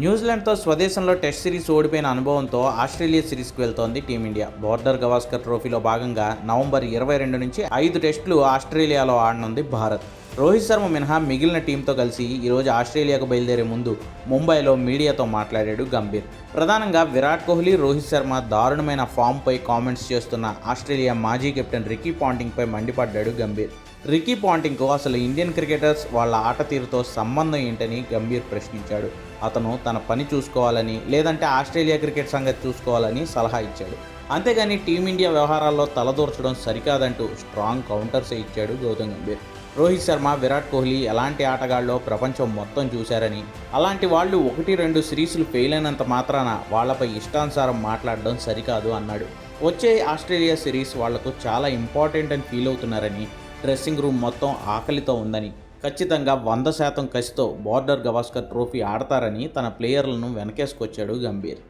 న్యూజిలాండ్తో స్వదేశంలో test series ఓడిపోయిన అనుభవంతో ఆస్ట్రేలియా సిరీస్కు వెళ్తోంది టీమిండియా. బోర్డర్ గవాస్కర్ ట్రోఫీలో భాగంగా నవంబర్ 22 నుంచి 5 టెస్టులు ఆస్ట్రేలియాలో ఆడనుంది భారత్. రోహిత్ శర్మ మినహా మిగిలిన టీంతో కలిసి ఈరోజు ఆస్ట్రేలియాకు బయలుదేరే ముందు ముంబైలో మీడియాతో మాట్లాడాడు గంభీర్. ప్రధానంగా విరాట్ కోహ్లీ, రోహిత్ శర్మ దారుణమైన ఫామ్పై కామెంట్స్ చేస్తున్న ఆస్ట్రేలియా మాజీ కెప్టెన్ రికీ పాంటింగ్పై మండిపడ్డాడు గంభీర్. రికీ పాంటింగ్కు అసలు ఇండియన్ క్రికెటర్స్ వాళ్ళ ఆట తీరుతో సంబంధం ఏంటని గంభీర్ ప్రశ్నించాడు. అతను తన పని చూసుకోవాలని, లేదంటే ఆస్ట్రేలియా క్రికెట్ సంగతి చూసుకోవాలని సలహా ఇచ్చాడు. అంతేగాని టీమిండియా వ్యవహారాల్లో తలదూర్చడం సరికాదంటూ స్ట్రాంగ్ కౌంటర్స్ ఇచ్చాడు గౌతమ్ గంభీర్. రోహిత్ శర్మ, విరాట్ కోహ్లీ ఎలాంటి ఆటగాళ్ళో ప్రపంచం మొత్తం చూశారని, అలాంటి వాళ్ళు 1-2 సిరీస్లు ఫెయిల్ అయినంత మాత్రాన వాళ్లపై ఇష్టానుసారం మాట్లాడడం సరికాదు అన్నాడు. వచ్చే ఆస్ట్రేలియా సిరీస్ వాళ్లకు చాలా ఇంపార్టెంట్ అని ఫీల్ అవుతున్నారని, డ్రెస్సింగ్ రూమ్ మొత్తం ఆకలితో ఉందని, ఖచ్చితంగా 100% కసితో బోర్డర్ గవాస్కర్ ట్రోఫీ ఆడతారని తన ప్లేయర్లను వెనకేసుకొచ్చాడు గంభీర్.